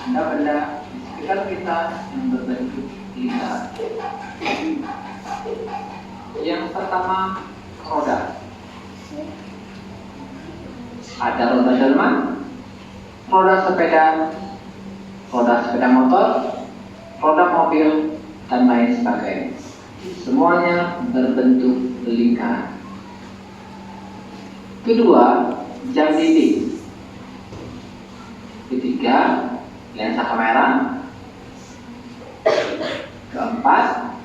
benda-benda di sekitar kita yang berbentuk lingkaran. Yang pertama, roda. Ada roda delman, roda sepeda motor, roda mobil, dan lain sebagainya. Semuanya berbentuk lingkaran. Kedua, jam dinding. Ketiga, lensa kamera. Keempat,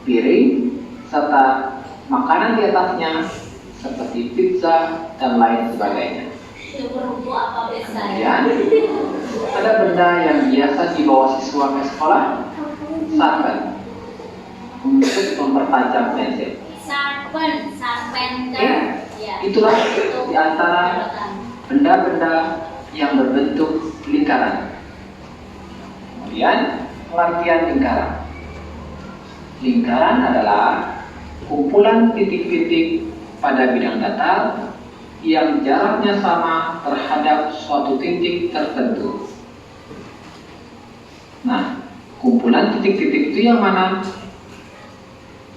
piring serta makanan di atasnya seperti pizza dan lain sebagainya. Kemudian ada benda yang biasa dibawa siswa ke sekolah, sarpen untuk mempertajam pensil. Itulah di antara benda-benda yang berbentuk lingkaran. Kemudian pengertian lingkaran. Lingkaran adalah kumpulan titik-titik pada bidang datar yang jaraknya sama terhadap suatu titik tertentu. Nah, kumpulan titik-titik itu yang mana?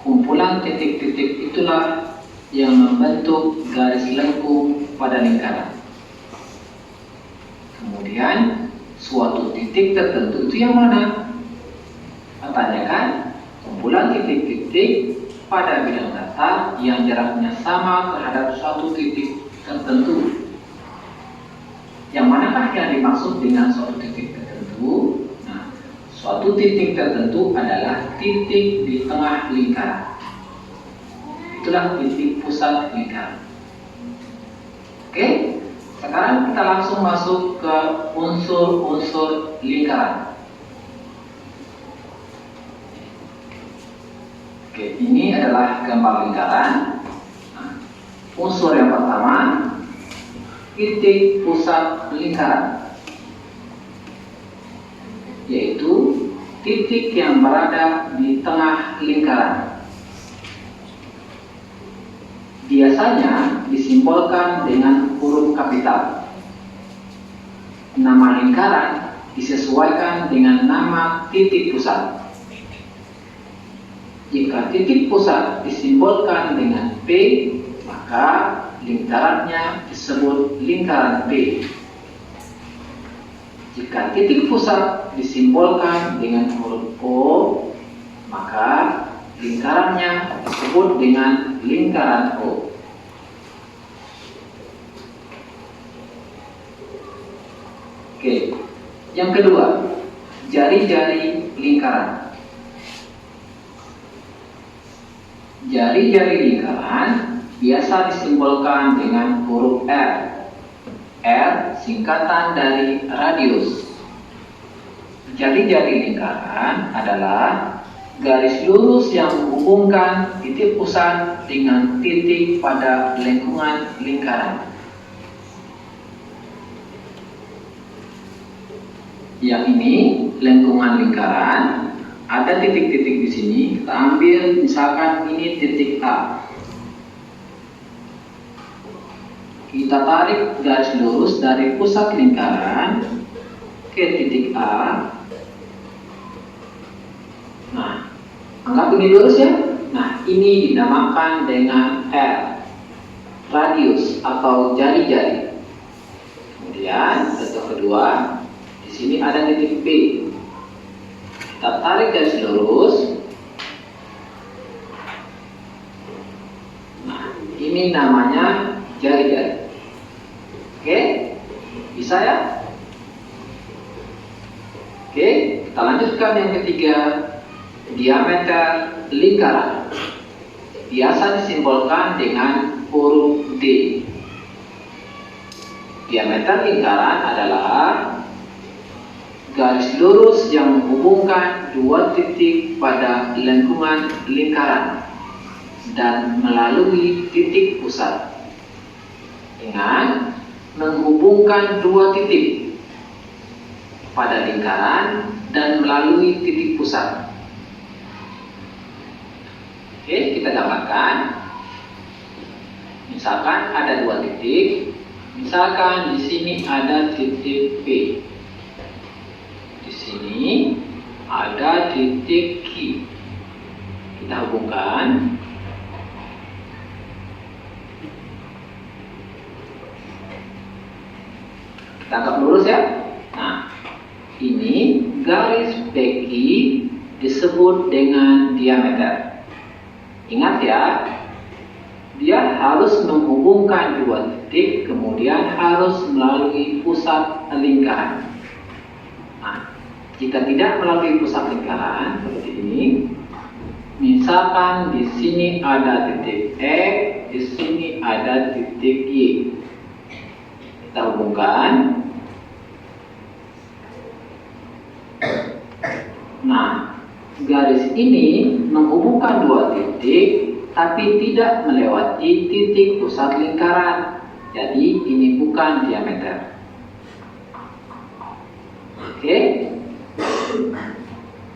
Kumpulan titik-titik itulah yang membentuk garis lengkung pada lingkaran. Kemudian, suatu titik tertentu itu yang mana? Pertanyakan, kumpulan titik-titik pada bidang datar yang jaraknya sama terhadap suatu titik tertentu. Yang manakah yang dimaksud dengan suatu titik tertentu? Nah, suatu titik tertentu adalah titik di tengah lingkaran. Itulah titik pusat lingkaran. Oke, sekarang kita langsung masuk ke unsur-unsur lingkaran. Oke, ini adalah gambar lingkaran. Nah, unsur yang pertama, titik pusat lingkaran, yaitu titik yang berada di tengah lingkaran. Biasanya disimbolkan dengan huruf kapital. Nama lingkaran disesuaikan dengan nama titik pusat. Jika titik pusat disimbolkan dengan P, maka lingkarannya disebut lingkaran P. Jika titik pusat disimbolkan dengan huruf O, maka lingkarannya disebut dengan lingkaran O. Oke, yang kedua, jari-jari lingkaran. Jari-jari lingkaran biasa disimbolkan dengan huruf R. R singkatan dari radius. Jari-jari lingkaran adalah garis lurus yang menghubungkan titik pusat dengan titik pada lengkungan lingkaran. Yang ini lengkungan lingkaran, ada titik-titik di sini. Kita ambil misalkan ini titik A. Kita tarik garis lurus dari pusat lingkaran ke titik A. Nah, anggap ini lurus ya. Nah, ini dinamakan dengan R, radius atau jari-jari. Kemudian contoh kedua, di sini ada titik P. Kita tarik garis lurus. Nah, ini namanya jari-jari. Oke, bisa ya? Oke, kita lanjutkan yang ketiga, diameter lingkaran. Biasa disimbolkan dengan huruf D. Diameter lingkaran adalah garis lurus yang menghubungkan dua titik pada lengkungan lingkaran dan melalui titik pusat. Ingat, menghubungkan dua titik pada lingkaran dan melalui titik pusat. Oke, kita gambarkan. Misalkan ada dua titik. Misalkan di sini ada titik P. titik Q. Kita hubungkan. Kita anggap lurus ya. Nah, ini garis PQ disebut dengan diameter. Ingat ya, dia harus menghubungkan dua titik, kemudian harus melalui pusat lingkaran. Nah, jika tidak melalui pusat lingkaran seperti ini, misalkan di sini ada titik X, di sini ada titik Y. Kita hubungkan. Nah, garis ini menghubungkan dua titik tapi tidak melewati titik pusat lingkaran. Jadi ini bukan diameter. Oke.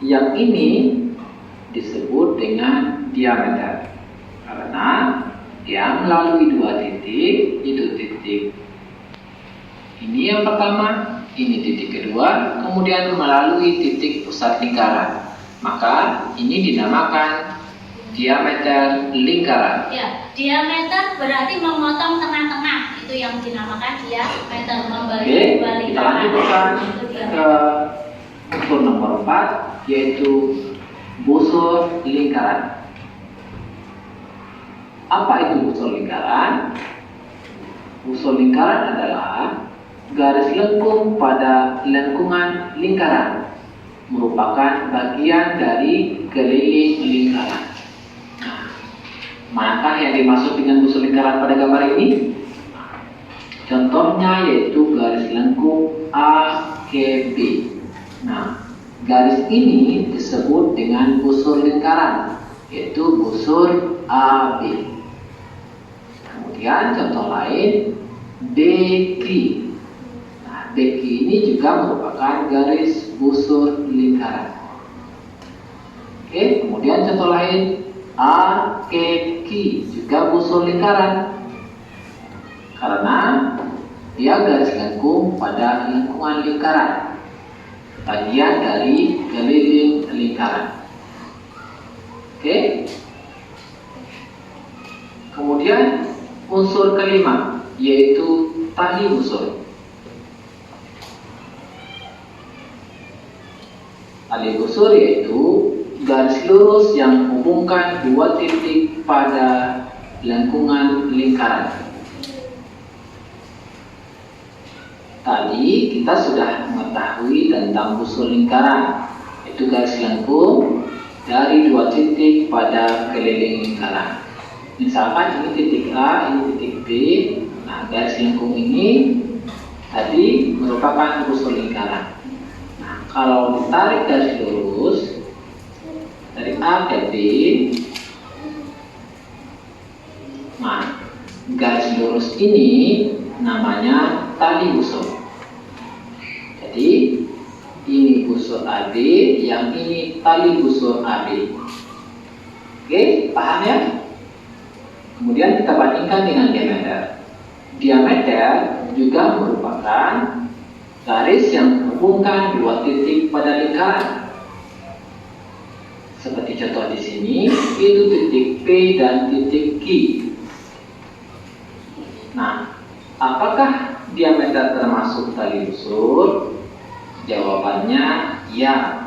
Yang ini disebut dengan diameter karena dia melalui dua titik, itu titik ini yang pertama, ini titik kedua, kemudian melalui titik pusat lingkaran. Maka ini dinamakan diameter lingkaran. Ya, diameter berarti memotong tengah-tengah, itu yang dinamakan diameter, membagi dua lingkaran. Kita lanjutkan ke unsur nomor 4, yaitu busur lingkaran. Apa itu busur lingkaran? Busur lingkaran adalah garis lengkung pada lengkungan lingkaran, merupakan bagian dari keliling lingkaran. Nah, manakah yang dimaksud dengan busur lingkaran pada gambar ini? Contohnya yaitu garis lengkung AKB. Nah, garis ini disebut dengan busur lingkaran, yaitu busur AB. Kemudian contoh lain BQ. Nah, BQ ini juga merupakan garis busur lingkaran. Oke, kemudian contoh lain AKQ juga busur lingkaran karena dia garis lengkung pada lengkungan lingkaran, bagian dari keliling lingkaran. Oke. Kemudian unsur kelima yaitu tali busur. Tali busur yaitu garis lurus yang menghubungkan dua titik pada lengkungan lingkaran. Tadi kita sudah mengetahui tentang busur lingkaran, yaitu garis lengkung dari dua titik pada keliling lingkaran. Misalkan ini titik A, ini titik B. Nah, garis lengkung ini tadi merupakan busur lingkaran. Nah, kalau ditarik garis lurus dari A ke B, nah, garis lurus ini namanya tali busur. Jadi ini busur AB, yang ini tali busur AB. Oke, paham ya? Kemudian kita bandingkan dengan diameter. Diameter juga merupakan garis yang menghubungkan dua titik pada lingkaran. Seperti contoh di sini, itu titik P dan titik Q. Nah, apakah diameter termasuk tali busur? Jawabannya ya.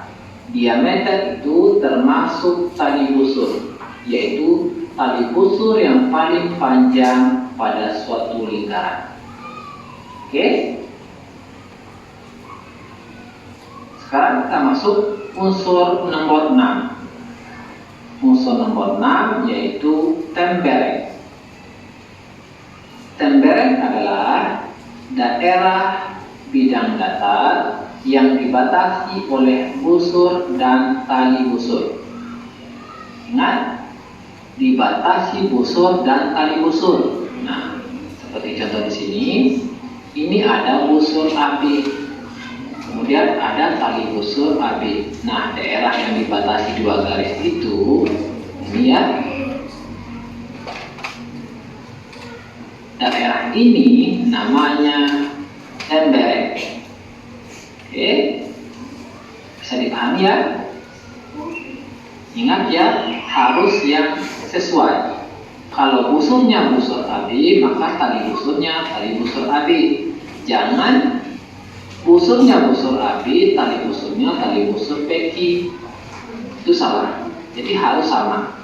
Diameter itu termasuk tali busur, yaitu tali busur yang paling panjang pada suatu lingkaran. Oke. Sekarang kita masuk unsur nomor 6. Unsur nomor 6 yaitu tembereng. Tembereng adalah daerah bidang datar yang dibatasi oleh busur dan tali busur. Ingat, dibatasi busur dan tali busur. Nah, seperti contoh di sini, ini ada busur AB, kemudian ada tali busur AB. Nah, daerah yang dibatasi dua garis itu, ini ya, daerah ini namanya tembereng. Oke, bisa dipahami ya? Ingat ya, harus yang sesuai. Kalau busurnya busur AB, maka tali busurnya tali busur AB. Jangan busurnya busur AB, tali busurnya tali busur PQ. Itu salah. Jadi harus sama.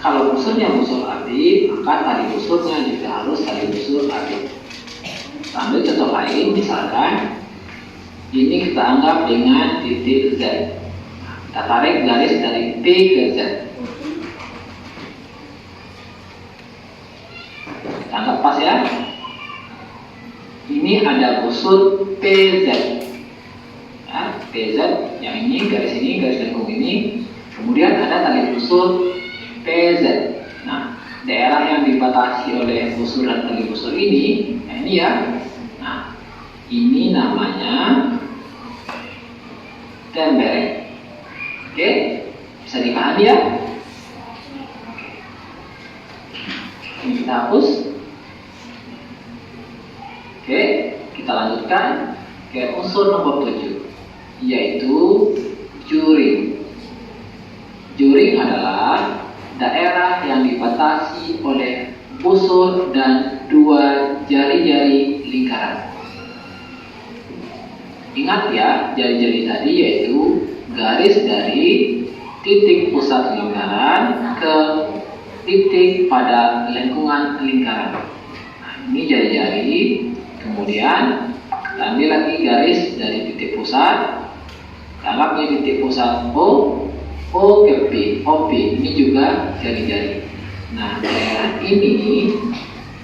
Kalau busurnya busur AB, maka tali busurnya juga harus tali busur AB. Ambil contoh lain, misalkan ini kita anggap dengan titik Z. Kita tarik garis dari P ke Z. Kita anggap pas ya. Ini ada busur PZ. Ya, PZ yang ini garis lengkung ini. Kemudian ada tali busur PZ. Nah, daerah yang dibatasi oleh busur dan tali busur ini, nah ini ya. Nah, ini namanya tembereng. Oke, bisa dipahami ya? Ini kita hapus. Oke, kita lanjutkan ke unsur nomor 7, yaitu juring. Juring adalah daerah yang dibatasi oleh busur dan dua jari-jari lingkaran. Ingat ya, jari-jari tadi yaitu garis dari titik pusat lingkaran ke titik pada lengkungan lingkaran. Nah, ini jari-jari. Kemudian kita ambil lagi garis dari titik pusat. Anggap ini titik pusat O ke P, OP. Ini juga jari-jari. Nah, daerah ini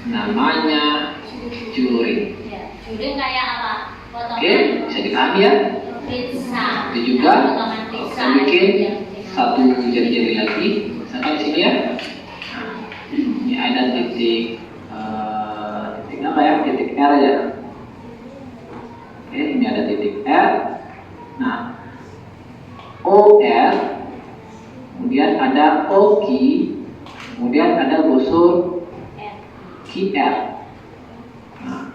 namanya juring. Ya, juring kayak apa? Potongan. Oke, bisa dipahami ya? Pizza. Itu juga Potongan pizza. kita bikin satu jari-jari lagi. Misalkan di sini ya. Nah, ini ada titik apa ya? Titik R ya. Oke, ini ada titik R. Nah, OR, kemudian ada OQ, kemudian ada busur QR. Nah,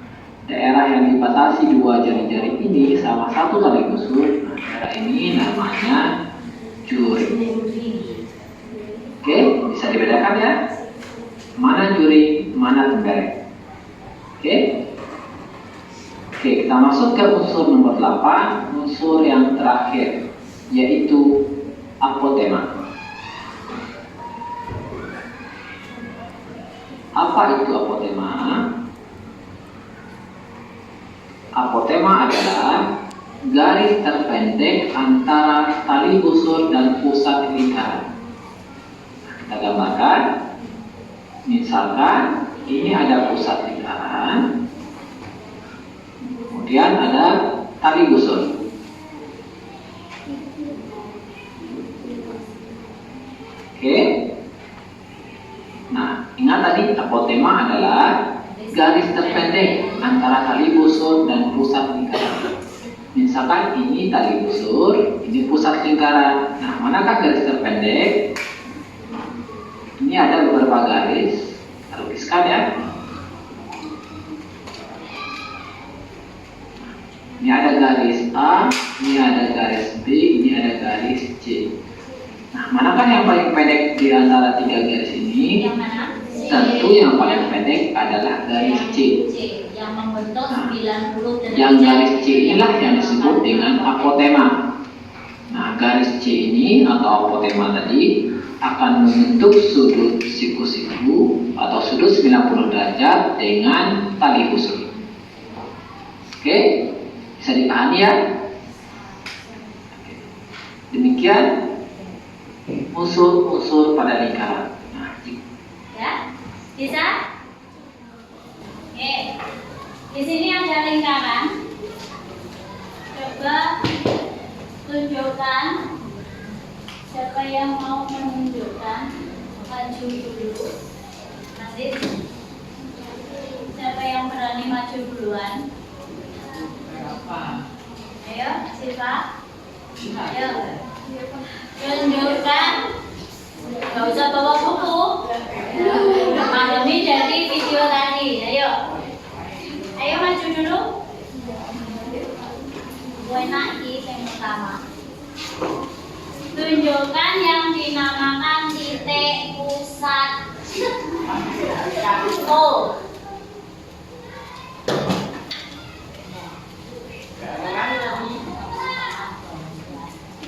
daerah yang dibatasi dua jari-jari ini sama satu tali busur, nah, daerah ini namanya juring. Oke, bisa dibedakan ya? Mana juring, mana tembereng. Oke, kita masuk ke unsur nomor 8, unsur yang terakhir, yaitu apotema. Apa itu apotema? Apotema adalah garis terpendek antara tali busur dan pusat lingkaran. Kita gambarkan, misalkan ini ada pusat lingkaran, kemudian ada tali busur. Oke. Nah, ingat tadi apotema adalah garis terpendek antara tali busur dan pusat lingkaran. Misalkan ini tali busur, ini pusat lingkaran. Nah, manakah garis terpendek? Ini ada beberapa garis. Kita lukiskan ya. Ini ada garis A, ini ada garis B, ini ada garis C. Nah, manakah yang paling pendek di antara tiga garis ini? Yang mana? Tentu yang paling pendek adalah garis C. Yang membentuk 90 derajat. Yang garis C inilah yang disebut dengan apotema. Nah, garis C ini atau apotema tadi akan membentuk sudut siku-siku atau sudut 90 derajat dengan tali busur. Oke, bisa dipahami ya? Demikian unsur-unsur pada lingkaran. Nah, Ya, bisa? Oke, di sini ada lingkaran. Coba tunjukkan. Siapa yang mau menunjukkan? Maju dulu. Masih? Siapa yang berani maju duluan? Ayo, Siva. Ayo. Tunjukkan. Gak usah bawa buku. Pandemi jadi video tadi. Ayo. Ayo maju dulu. Gue naik yang pertama. Tunjukkan yang dinamakan titik pusat. O.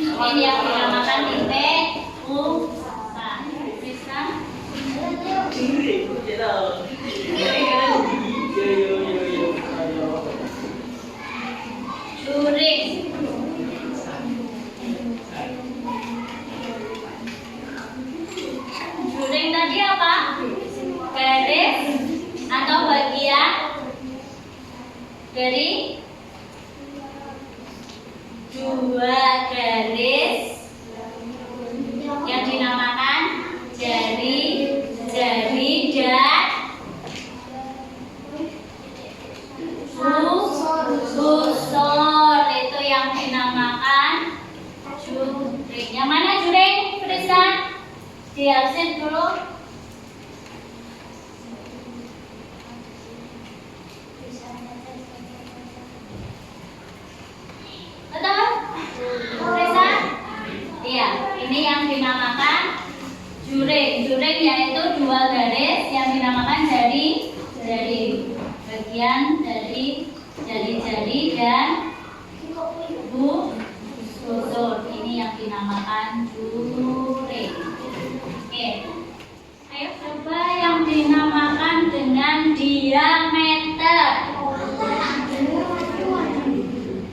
Ini yang dinamakan titik pusat. Bisa? Juring. Juring tadi apa? Garis atau bagian dari dua garis yang dinamakan jari dan busur. Itu yang dinamakan juring. Yang mana juring, Frisa? Di absen dulu. Betul? Frisa? Iya, ini yang dinamakan juring. Juring yaitu dua garis yang dinamakan jari. Bagian dari jari-jari dan busur. Ini yang dinamakan juring. Oke. Ayo coba yang dinamakan dengan diameter.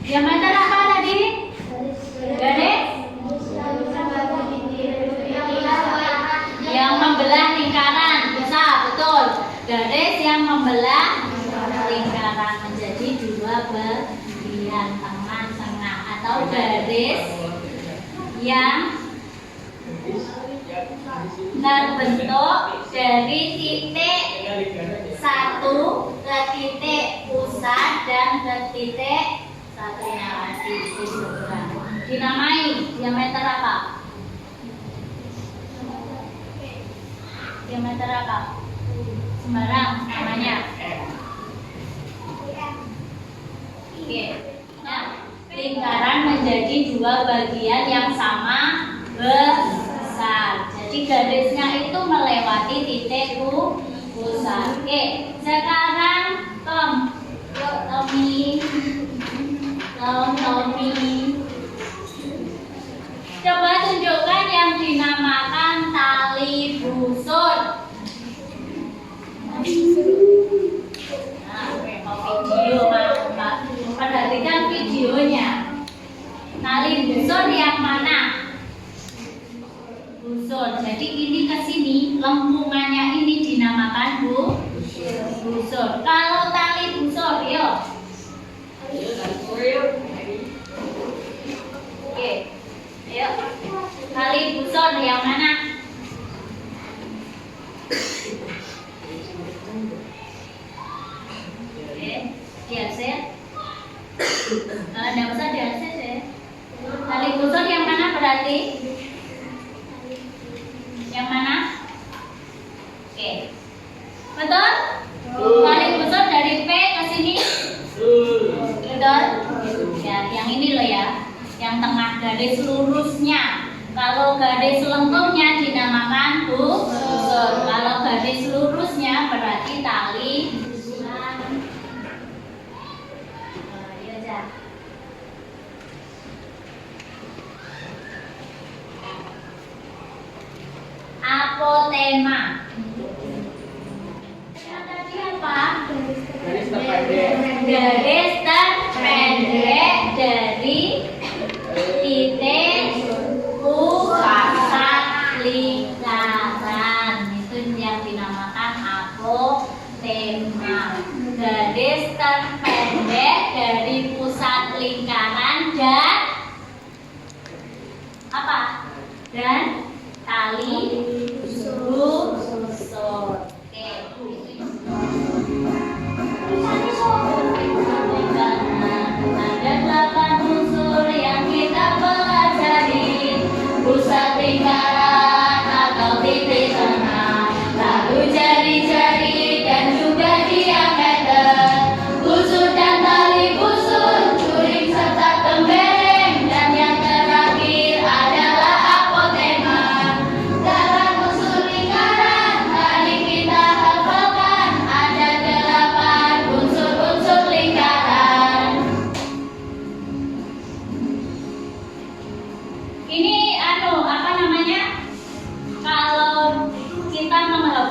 Diameter apa tadi? Garis yang membelah lingkaran. Bisa, betul. Garis yang membelah lingkaran menjadi dua bagian tengah-tengah, atau garis yang terbentuk dari titik satu ke titik pusat dan ke titik satunya lagi di seberang. Dinamai diameter apa? Diameter apa? Sembarang namanya. Oke. Nah, lingkaran menjadi dua bagian yang sama besar. Jadi garisnya itu melewati titik pusat. Oke, sekarang Tommy. Coba tunjukkan yang dinamakan tali busur. Video, perhatikan videonya. Tali busur yang mana? Busur. Jadi ini ke sini, lengkungannya ini dinamakan busur. Kalau tali busur, yuk. Oke, ayo. Tali busur yang mana? Oke, diakses. Nggak usah diakses ya. Tali busur yang mana berarti? Yang mana? Oke, betul? Tali busur dari P ke sini. Betul? Ya, yang ini loh ya. Yang tengah garis lurusnya. Kalau garis lengkungnya dinamakan busur. Kalau garis lurusnya berarti tali busur. Iya aja. Apotema. Yang tadi apa? Garis terpendek. Garis terpendek dari titik pusat lingkaran. Itu yang dinamakan apotema. Garis terpendek dari pusat lingkaran dan apa? Dan tali busur.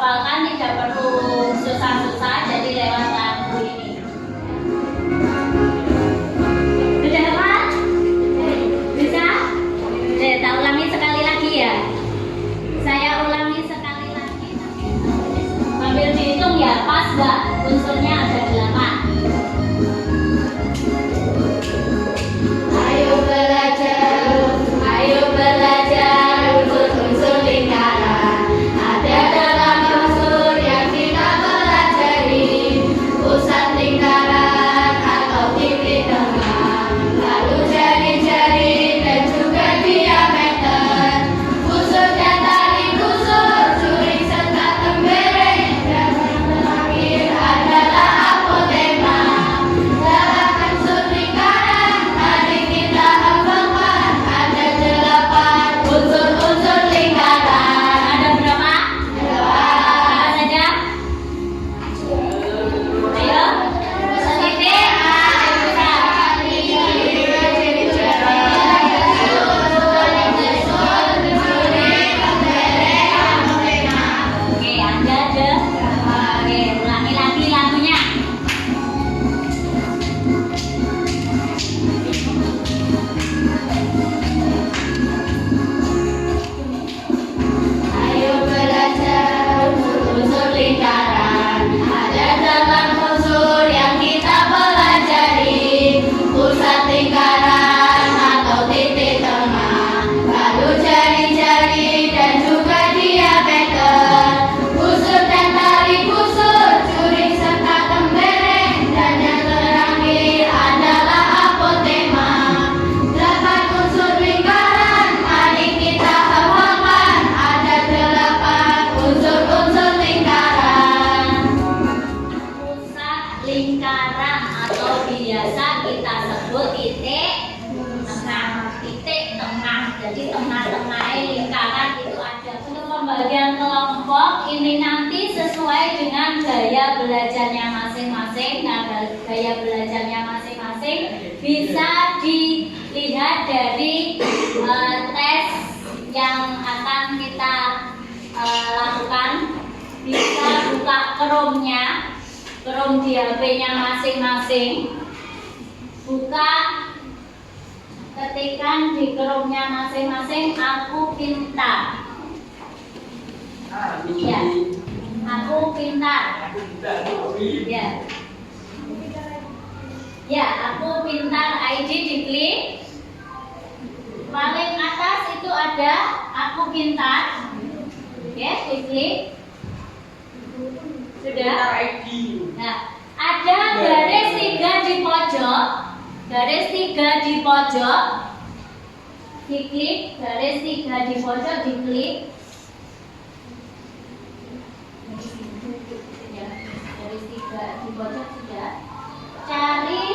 hafalkan, tidak perlu susah-susah, jadi lewat lagu ini. Sudah hafal? Bisa? Tak ulangi sekali lagi ya. Saya ulangi sekali lagi. Sambil dihitung ya, pas nggak? Unsurnya ada 8. Ayo belajar unsur-unsur lingkaran. Ada dalam unsur yang kita pelajari, pusat lingkaran atau titik tengah, lalu jari-jari dan juga diameter, busur dan tali busur, juring serta tembereng, dan yang terakhir adalah apotema. Dalam unsur lingkaran mari kita hafalkan, ada 8 unsur-unsur lingkaran. Ada berapa? 8. Apa saja? Ayo, setitik. Oke, Anda ada? Oke, ulangi lagi lagunya. Ayo belajar unsur lingkaran. Ada 8 unsur yang kita pelajari, pusat lingkaran atau titik tengah, lalu jari-jari dan juga diameter, busur dan tali busur, juring serta tembereng, dan yang terakhir adalah apotema. 8 unsur lingkaran, mari kita hafalkan, ada 8 unsur-unsur lingkaran. Pusat lingkaran atau biasa kita sebut titik tengah. Titik tengah, jadi tengah-tengah lingkaran itu ada. Untuk pembagian kelompok ini nanti sesuai dengan gaya belajarnya masing-masing. Nah, gaya belajarnya masing-masing bisa dilihat dari tes yang akan kita lakukan. Bisa buka Chrome di HP-nya masing-masing. Buka, ketikkan di Chrome-nya masing-masing, aku pintar. Ya, aku pintar. Ya. Ya, aku pintar ID diklik. Paling atas itu ada aku pintar. Oke, diklik. Sudah. Nah, ada garis 3 di pojok. Garis 3 di pojok. Diklik, garis 3 di pojok diklik. Ya, garis 3 di pojok sudah. Cari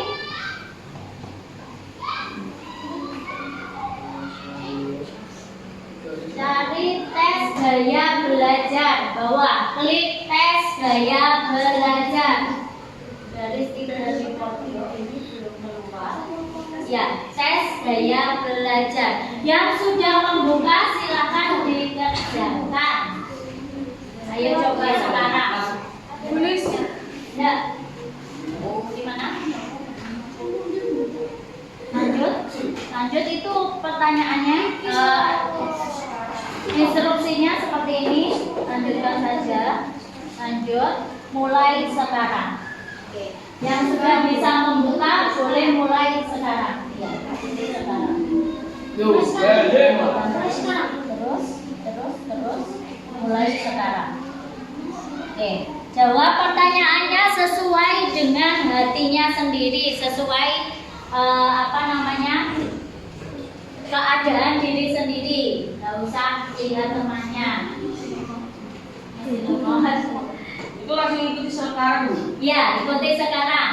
tes gaya belajar. Bawah, klik tes gaya belajar. Garis 3 di pojok ini belum keluar. Ya, tes gaya belajar. Yang sudah membuka silakan dikerjakan. Ayo coba sekarang. Tulis. Ya. Di mana? Lanjut itu pertanyaannya. Instruksinya seperti ini. Lanjutkan saja. Lanjut. Mulai sekarang. Oke. Yang sudah bisa membuka boleh mulai sekarang. Ya, sekarang. Terus. Mulai sekarang. Oke. Jawab pertanyaannya sesuai dengan hatinya sendiri, sesuai keadaan diri sendiri. Nggak usah lihat temannya. Itu langsung ikuti sekarang. Ya, ikuti sekarang.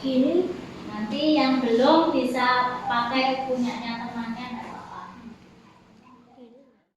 Ini nanti yang belum bisa pakai punyanya